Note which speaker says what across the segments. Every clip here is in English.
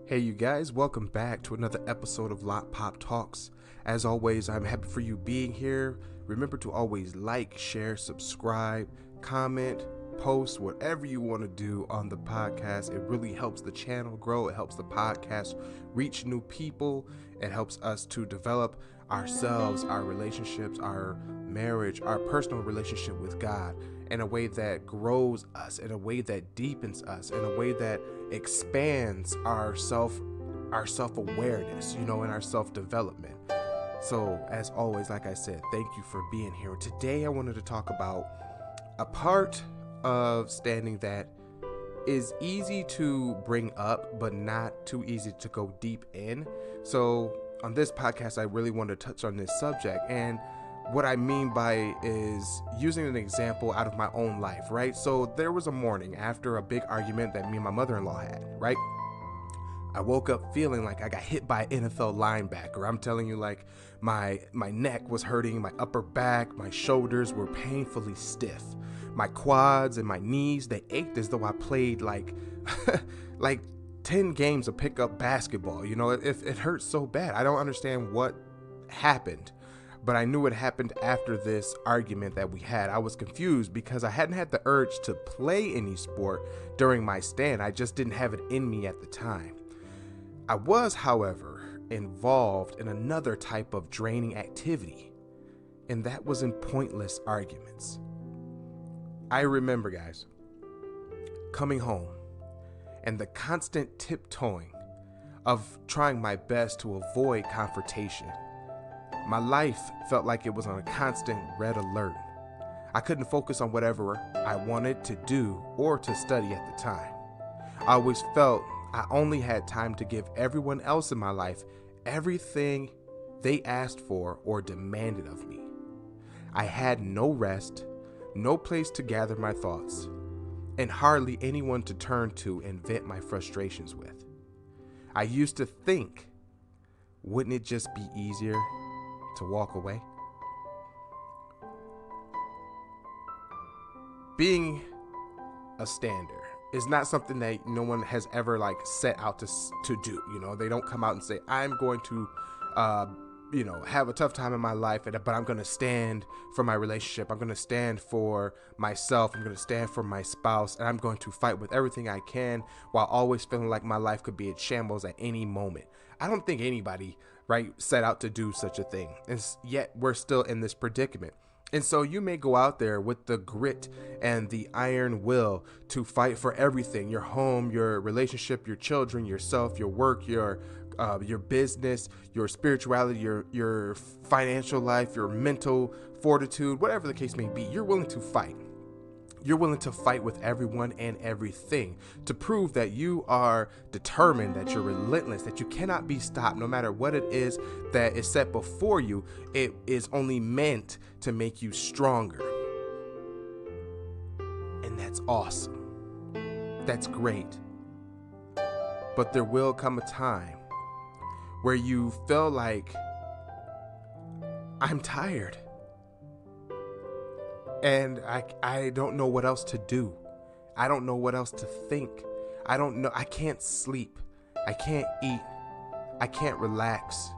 Speaker 1: Hey you guys, welcome back to another episode of Lot Pop Talks. As always, I'm happy for you being here. Remember to always like, share, subscribe, comment, post, whatever you want to do on the podcast. It really helps the channel grow. It helps the podcast reach new people. It helps us to develop ourselves, our relationships, our marriage, our personal relationship with God in a way that grows us, in a way that deepens us, in a way that expands our self-awareness, and our self-development. So as always, like I said, thank you for being here. Today I wanted to talk about a part of standing that is easy to bring up, but not too easy to go deep in. So on this podcast, I really want to touch on this subject. And what I mean by it is using an example out of my own life, right? So there was a morning after a big argument that me and my mother-in-law had, right? I woke up feeling like I got hit by an NFL linebacker. I'm telling you, like my neck was hurting, my upper back, my shoulders were painfully stiff. My quads and my knees, they ached as though I played like 10 games of pickup basketball. It hurt so bad. I don't understand what happened. But I knew it happened after this argument that we had. I was confused because I hadn't had the urge to play any sport during my stand. I just didn't have it in me at the time. I was, however, involved in another type of draining activity, and that was in pointless arguments. I remember, guys, coming home and the constant tiptoeing of trying my best to avoid confrontation. My life felt like it was on a constant red alert. I couldn't focus on whatever I wanted to do or to study at the time. I always felt I only had time to give everyone else in my life everything they asked for or demanded of me. I had no rest, no place to gather my thoughts, and hardly anyone to turn to and vent my frustrations with. I used to think, wouldn't it just be easier to walk away? Being a stander is not something that no one has ever set out to do. They don't come out and say, I'm going to have a tough time in my life, but I'm going to stand for my relationship. I'm going to stand for myself. I'm going to stand for my spouse, and I'm going to fight with everything I can while always feeling like my life could be in shambles at any moment. I don't think anybody set out to do such a thing, and yet we're still in this predicament. And so you may go out there with the grit and the iron will to fight for everything: your home, your relationship, your children, yourself, your work, your business, your spirituality, your financial life, your mental fortitude, whatever the case may be. You're willing to fight. You're willing to fight with everyone and everything to prove that you are determined, that you're relentless, that you cannot be stopped. No matter what it is that is set before you, it is only meant to make you stronger. And that's awesome. That's great. But there will come a time where you feel like, I'm tired. And I don't know what else to do. I don't know what else to think. I don't know. I can't sleep. I can't eat. I can't relax.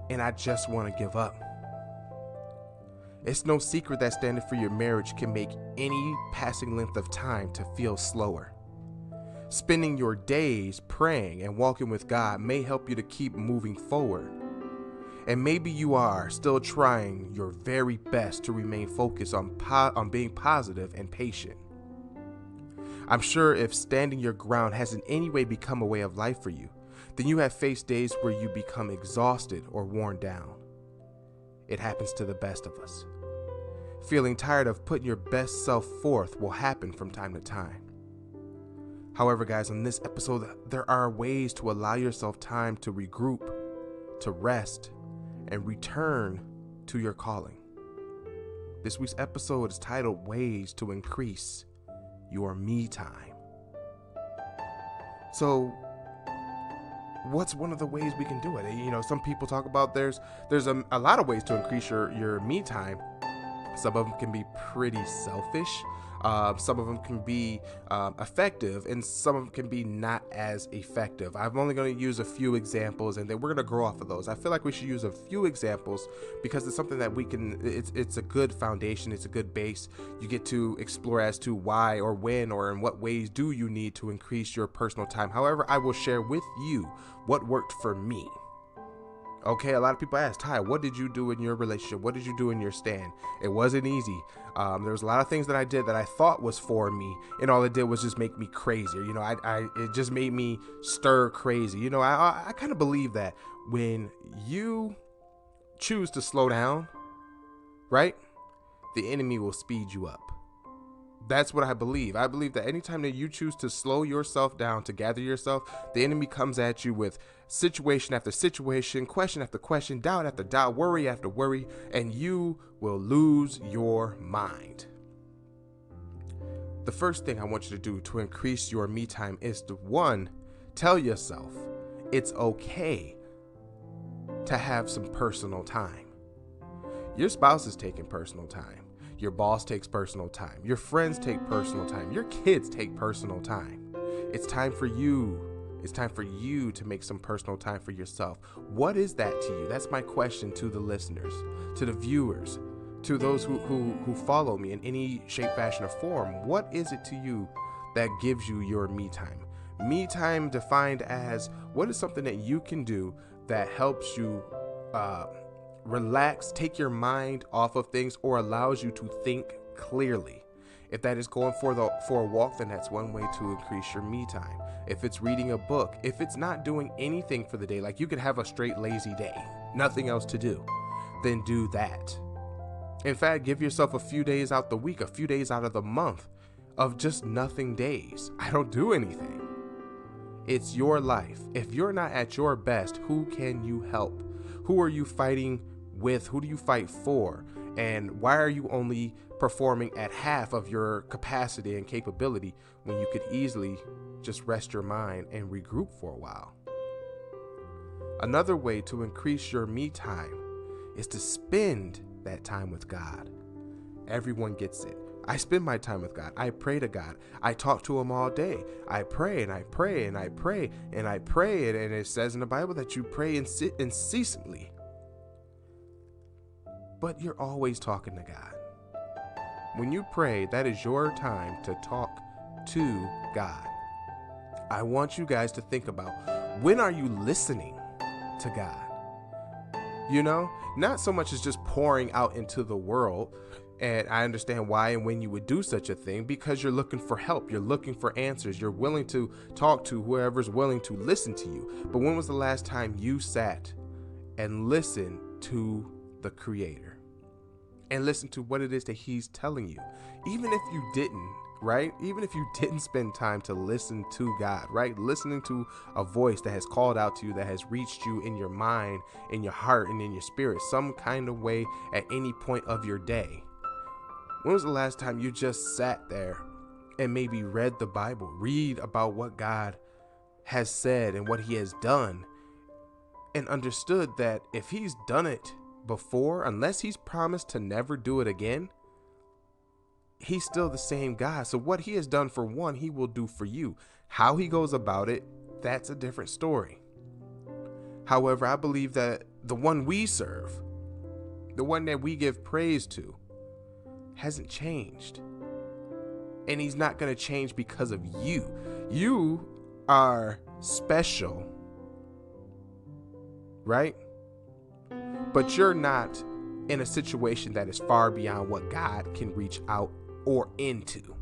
Speaker 1: And I just want to give up. It's no secret that standing for your marriage can make any passing length of time to feel slower. Spending your days praying and walking with God may help you to keep moving forward. And maybe you are still trying your very best to remain focused on being positive and patient. I'm sure if standing your ground has in any way become a way of life for you, then you have faced days where you become exhausted or worn down. It happens to the best of us. Feeling tired of putting your best self forth will happen from time to time. However, guys, in this episode, there are ways to allow yourself time to regroup, to rest, and return to your calling. This week's episode is titled Ways to Increase Your Me Time. So, what's one of the ways we can do it? Some people talk about there's a lot of ways to increase your me time. Some of them can be pretty selfish. Some of them can be effective, and some of them can be not as effective. I'm only going to use a few examples, and then we're going to grow off of those. I feel like we should use a few examples because it's something that we can, it's a good foundation. It's a good base. You get to explore as to why or when or in what ways do you need to increase your personal time. However, I will share with you what worked for me. Okay, a lot of people ask, Ty, what did you do in your relationship? What did you do in your stand? It wasn't easy. There was a lot of things that I did that I thought was for me, and all it did was just make me crazier. It just made me stir crazy. I kind of believe that when you choose to slow down, right, the enemy will speed you up. That's what I believe. I believe that anytime that you choose to slow yourself down, to gather yourself, the enemy comes at you with situation after situation, question after question, doubt after doubt, worry after worry, and you will lose your mind. The first thing I want you to do to increase your me time is to, one, tell yourself it's okay to have some personal time. Your spouse is taking personal time. Your boss takes personal time. Your friends take personal time. Your kids take personal time. It's time for you. It's time for you to make some personal time for yourself. What is that to you? That's my question to the listeners, to the viewers, to those who follow me in any shape, fashion, or form. What is it to you that gives you your me time? Me time defined as what is something that you can do that helps you relax, take your mind off of things, or allows you to think clearly. If that is going for a walk, then that's one way to increase your me time. If it's reading a book, if it's not doing anything for the day, like you could have a straight lazy day, nothing else to do, then do that. In fact, give yourself a few days out the week, a few days out of the month of just nothing days. I don't do anything. It's your life. If you're not at your best, who can you help? Who are you fighting with? Who do you fight for? And why are you only performing at half of your capacity and capability when you could easily just rest your mind and regroup for a while? Another way to increase your me time is to spend that time with God. Everyone gets it. I spend my time with God. I pray to God. I talk to him all day. I pray and I pray and I pray and I pray. And it says in the Bible that you pray unceasingly. But you're always talking to God. When you pray, that is your time to talk to God. I want you guys to think about, when are you listening to God? Not so much as just pouring out into the world. And I understand why and when you would do such a thing, because you're looking for help. You're looking for answers. You're willing to talk to whoever's willing to listen to you. But when was the last time you sat and listened to the Creator and listened to what it is that he's telling you? Even if you didn't, right? Even if you didn't spend time to listen to God, right? Listening to a voice that has called out to you, that has reached you in your mind, in your heart, and in your spirit, some kind of way at any point of your day. When was the last time you just sat there and maybe read the Bible, read about what God has said and what he has done, and understood that if he's done it before, unless he's promised to never do it again, he's still the same God. So what he has done for one, he will do for you. How he goes about it, that's a different story. However, I believe that the one we serve, the one that we give praise to, hasn't changed. And he's not going to change because of you. You are special, right? But you're not in a situation that is far beyond what God can reach out or into.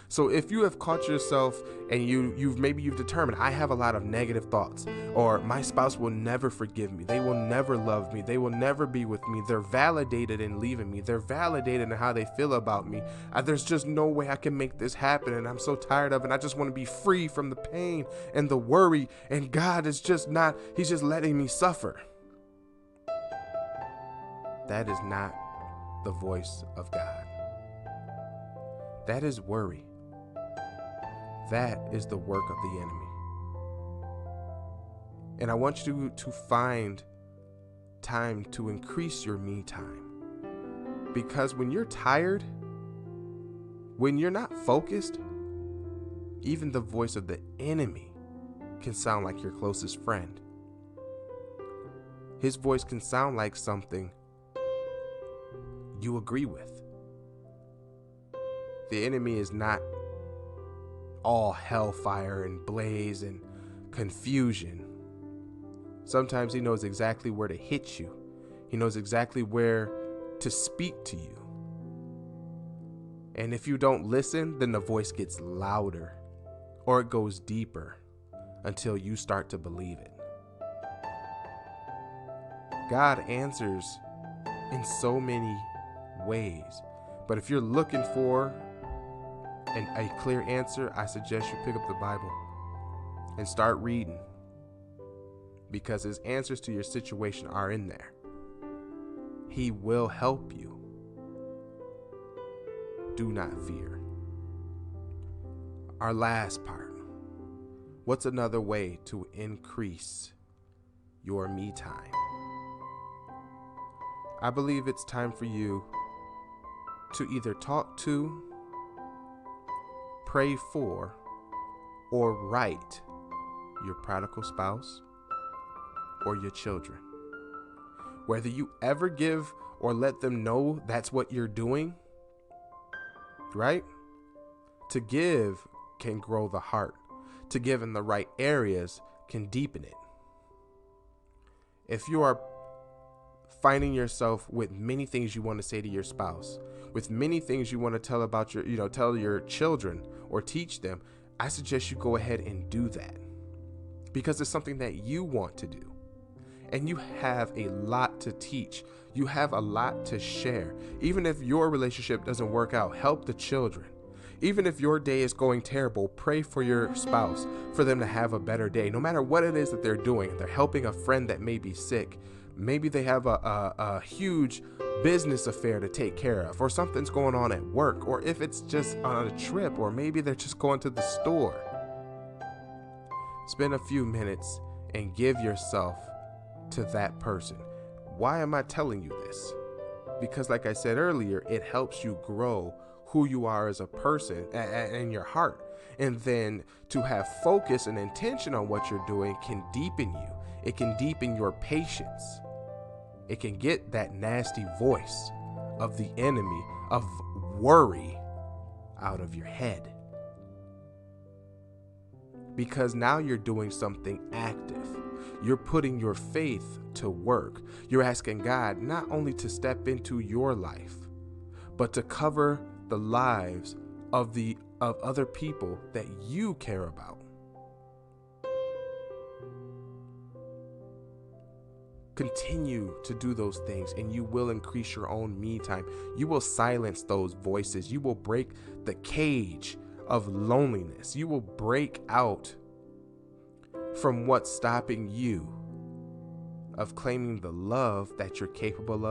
Speaker 1: So if you have caught yourself and you've determined, I have a lot of negative thoughts, or my spouse will never forgive me, they will never love me, they will never be with me, they're validated in leaving me, they're validated in how they feel about me, there's just no way I can make this happen, and I'm so tired of it, and I just want to be free from the pain and the worry, and God is just not, he's just letting me suffer. That is not the voice of God. That is worry. That is the work of the enemy. And I want you to find time to increase your me time. Because when you're tired, When you're not focused, even the voice of the enemy can sound like your closest friend. His voice can sound like something you agree with. The enemy is not all hellfire and blaze and confusion. Sometimes he knows exactly where to hit you. He knows exactly where to speak to you. And if you don't listen, then the voice gets louder or it goes deeper until you start to believe it. God answers in so many ways, but if you're looking for a clear answer, I suggest you pick up the Bible and start reading, because his answers to your situation are in there. He will help you. Do not fear. Our last part. What's another way to increase your me time? I believe it's time for you to either talk to, pray for, or write your prodigal spouse or your children. Whether you ever give or let them know that's what you're doing, right? To give can grow the heart. To give in the right areas can deepen it. If you are finding yourself with many things you want to say to your spouse, with many things you want to tell about tell your children or teach them, I suggest you go ahead and do that, because it's something that you want to do. And you have a lot to teach. You have a lot to share. Even if your relationship doesn't work out, help the children. Even if your day is going terrible, pray for your spouse, for them to have a better day. No matter what it is that they're doing, they're helping a friend that may be sick. Maybe they have a huge business affair to take care of, or something's going on at work, or if it's just on a trip, or maybe they're just going to the store. Spend a few minutes and give yourself to that person. Why am I telling you this? Because like I said earlier, it helps you grow who you are as a person and your heart. And then to have focus and intention on what you're doing can deepen you. It can deepen your patience. It can get that nasty voice of the enemy of worry out of your head. Because now you're doing something active. You're putting your faith to work. You're asking God not only to step into your life, but to cover the lives of other people that you care about. Continue to do those things, and you will increase your own me time. You will silence those voices. You will break the cage of loneliness. You will break out from what's stopping you of claiming the love that you're capable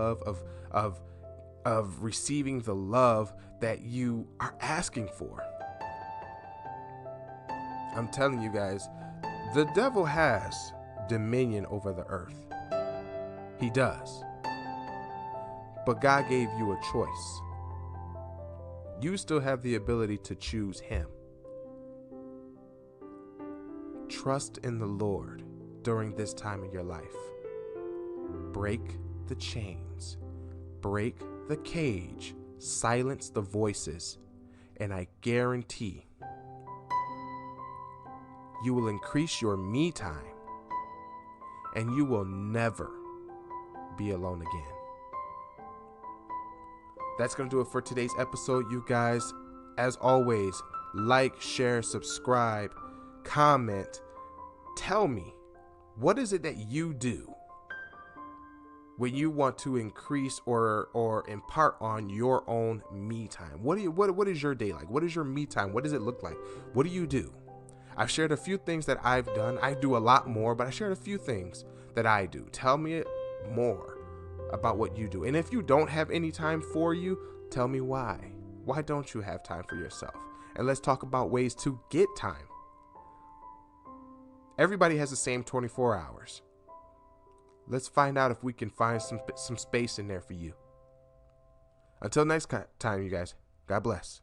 Speaker 1: of receiving the love that you are asking for. I'm telling you guys, the devil has dominion over the earth. He does. But God gave you a choice. You still have the ability to choose him. Trust in the Lord during this time in your life. Break the chains. Break the cage. Silence the voices. And I guarantee you will increase your me time, and you will never be alone again. That's going to do it for today's episode, you guys. As always, like, share, subscribe, comment. Tell me, what is it that you do when you want to increase or impart on your own me time? What is your day like? What is your me time? What does it look like? What do you do? I've shared a few things that I've done. I do a lot more, but I shared a few things that I do. Tell me more about what you do. And if you don't have any time for you, tell me why. Why don't you have time for yourself? And let's talk about ways to get time. Everybody has the same 24 hours. Let's find out if we can find some space in there for you. Until next time, you guys, God bless.